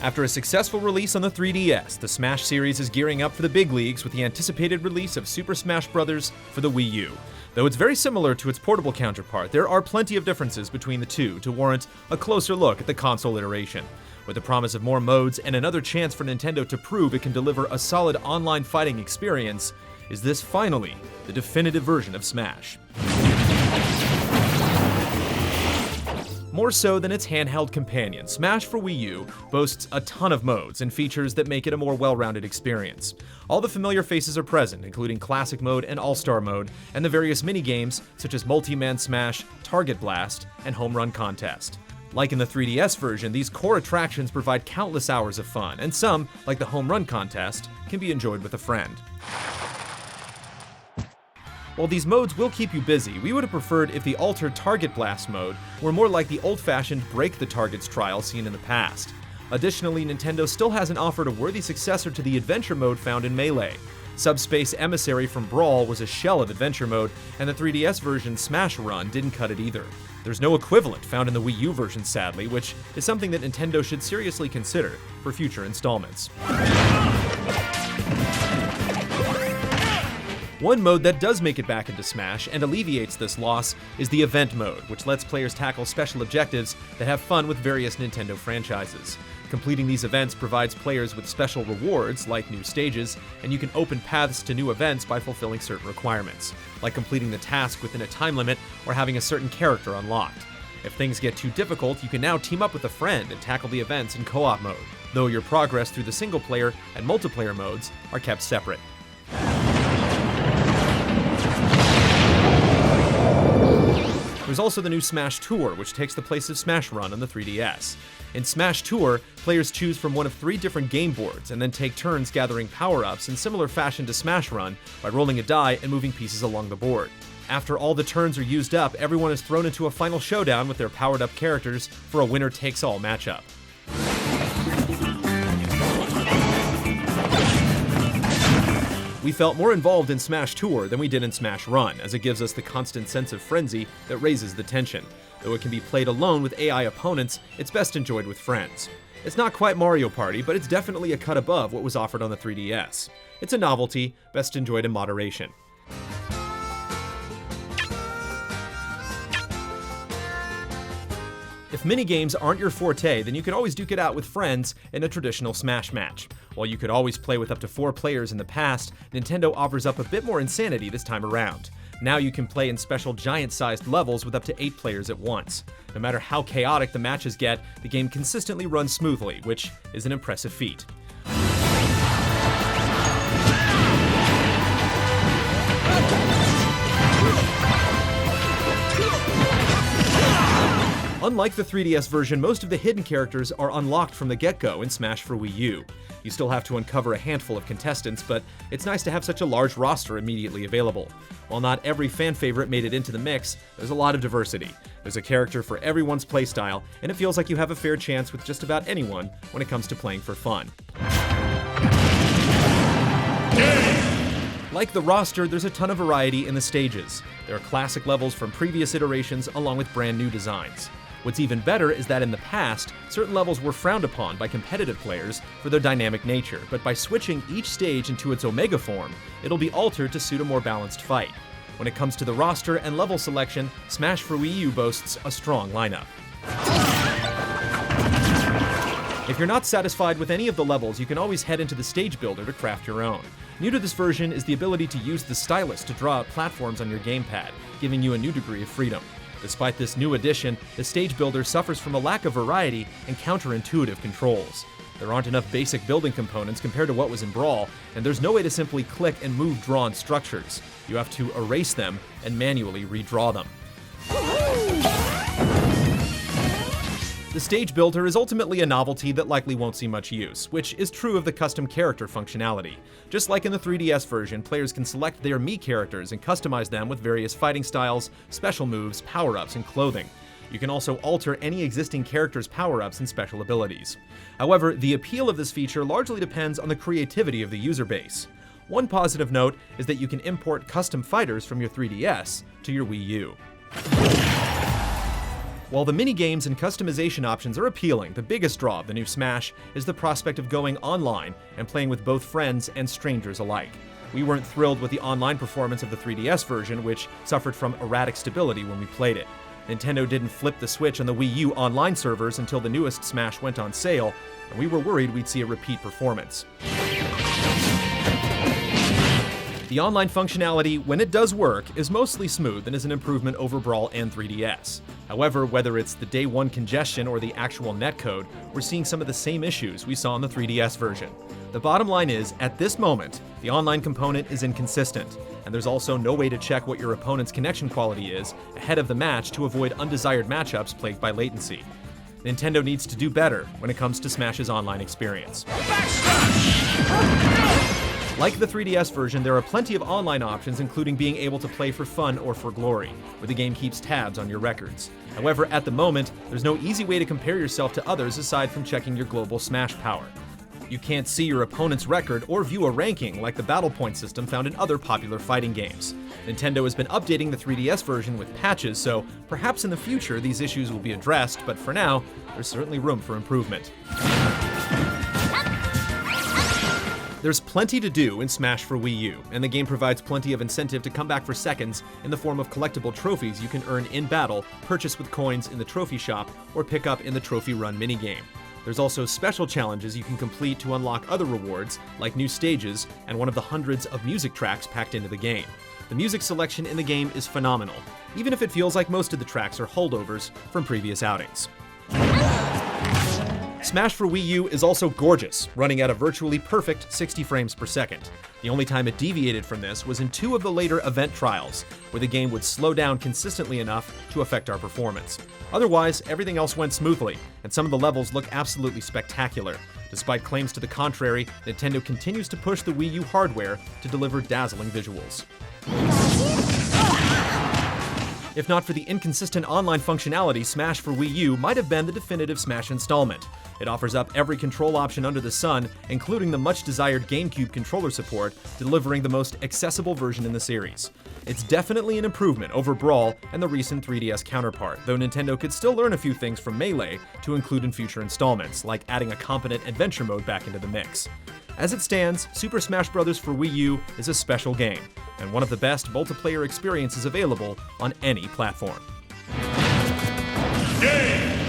After a successful release on the 3DS, the Smash series is gearing up for the big leagues with the anticipated release of Super Smash Bros. For the Wii U. Though it's very similar to its portable counterpart, there are plenty of differences between the two to warrant a closer look at the console iteration. With the promise of more modes and another chance for Nintendo to prove it can deliver a solid online fighting experience, is this finally the definitive version of Smash? More so than its handheld companion, Smash for Wii U boasts a ton of modes and features that make it a more well-rounded experience. All the familiar faces are present, including Classic Mode and All-Star Mode, and the various mini-games such as Multi-Man Smash, Target Blast, and Home Run Contest. Like in the 3DS version, these core attractions provide countless hours of fun, and some, like the Home Run Contest, can be enjoyed with a friend. While these modes will keep you busy, we would have preferred if the altered Target Blast mode were more like the old-fashioned Break the Targets trial seen in the past. Additionally, Nintendo still hasn't offered a worthy successor to the Adventure mode found in Melee. Subspace Emissary from Brawl was a shell of Adventure mode, and the 3DS version Smash Run didn't cut it either. There's no equivalent found in the Wii U version, sadly, which is something that Nintendo should seriously consider for future installments. One mode that does make it back into Smash and alleviates this loss is the Event mode, which lets players tackle special objectives that have fun with various Nintendo franchises. Completing these events provides players with special rewards, like new stages, and you can open paths to new events by fulfilling certain requirements, like completing the task within a time limit or having a certain character unlocked. If things get too difficult, you can now team up with a friend and tackle the events in co-op mode, though your progress through the single-player and multiplayer modes are kept separate. There's also the new Smash Tour, which takes the place of Smash Run on the 3DS. In Smash Tour, players choose from one of 3 different game boards and then take turns gathering power-ups in similar fashion to Smash Run by rolling a die and moving pieces along the board. After all the turns are used up, everyone is thrown into a final showdown with their powered-up characters for a winner-takes-all matchup. We felt more involved in Smash Tour than we did in Smash Run, as it gives us the constant sense of frenzy that raises the tension. Though it can be played alone with AI opponents, it's best enjoyed with friends. It's not quite Mario Party, but it's definitely a cut above what was offered on the 3DS. It's a novelty, best enjoyed in moderation. If minigames aren't your forte, then you can always duke it out with friends in a traditional Smash match. While you could always play with up to 4 players in the past, Nintendo offers up a bit more insanity this time around. Now you can play in special giant-sized levels with up to 8 players at once. No matter how chaotic the matches get, the game consistently runs smoothly, which is an impressive feat. Unlike the 3DS version, most of the hidden characters are unlocked from the get-go in Smash for Wii U. You still have to uncover a handful of contestants, but it's nice to have such a large roster immediately available. While not every fan favorite made it into the mix, there's a lot of diversity. There's a character for everyone's playstyle, and it feels like you have a fair chance with just about anyone when it comes to playing for fun. Like the roster, there's a ton of variety in the stages. There are classic levels from previous iterations along with brand new designs. What's even better is that in the past, certain levels were frowned upon by competitive players for their dynamic nature, but by switching each stage into its Omega form, it'll be altered to suit a more balanced fight. When it comes to the roster and level selection, Smash for Wii U boasts a strong lineup. If you're not satisfied with any of the levels, you can always head into the stage builder to craft your own. New to this version is the ability to use the stylus to draw out platforms on your gamepad, giving you a new degree of freedom. Despite this new addition, the stage builder suffers from a lack of variety and counterintuitive controls. There aren't enough basic building components compared to what was in Brawl, and there's no way to simply click and move drawn structures. You have to erase them and manually redraw them. The stage builder is ultimately a novelty that likely won't see much use, which is true of the custom character functionality. Just like in the 3DS version, players can select their Mii characters and customize them with various fighting styles, special moves, power-ups, and clothing. You can also alter any existing character's power-ups and special abilities. However, the appeal of this feature largely depends on the creativity of the user base. One positive note is that you can import custom fighters from your 3DS to your Wii U. While the mini-games and customization options are appealing, the biggest draw of the new Smash is the prospect of going online and playing with both friends and strangers alike. We weren't thrilled with the online performance of the 3DS version, which suffered from erratic stability when we played it. Nintendo didn't flip the switch on the Wii U online servers until the newest Smash went on sale, and we were worried we'd see a repeat performance. The online functionality, when it does work, is mostly smooth and is an improvement over Brawl and 3DS. However, whether it's the day one congestion or the actual netcode, we're seeing some of the same issues we saw in the 3DS version. The bottom line is, at this moment, the online component is inconsistent, and there's also no way to check what your opponent's connection quality is ahead of the match to avoid undesired matchups plagued by latency. Nintendo needs to do better when it comes to Smash's online experience. Like the 3DS version, there are plenty of online options, including being able to play for fun or for glory, where the game keeps tabs on your records. However, at the moment, there's no easy way to compare yourself to others aside from checking your global Smash power. You can't see your opponent's record or view a ranking like the battle point system found in other popular fighting games. Nintendo has been updating the 3DS version with patches, so perhaps in the future these issues will be addressed, but for now, there's certainly room for improvement. There's plenty to do in Smash for Wii U, and the game provides plenty of incentive to come back for seconds in the form of collectible trophies you can earn in battle, purchase with coins in the trophy shop, or pick up in the Trophy Run minigame. There's also special challenges you can complete to unlock other rewards, like new stages and one of the hundreds of music tracks packed into the game. The music selection in the game is phenomenal, even if it feels like most of the tracks are holdovers from previous outings. Smash for Wii U is also gorgeous, running at a virtually perfect 60 frames per second. The only time it deviated from this was in 2 of the later event trials, where the game would slow down consistently enough to affect our performance. Otherwise, everything else went smoothly, and some of the levels look absolutely spectacular. Despite claims to the contrary, Nintendo continues to push the Wii U hardware to deliver dazzling visuals. If not for the inconsistent online functionality, Smash for Wii U might have been the definitive Smash installment. It offers up every control option under the sun, including the much-desired GameCube controller support, delivering the most accessible version in the series. It's definitely an improvement over Brawl and the recent 3DS counterpart, though Nintendo could still learn a few things from Melee to include in future installments, like adding a competent adventure mode back into the mix. As it stands, Super Smash Bros. For Wii U is a special game, and one of the best multiplayer experiences available on any platform. Game!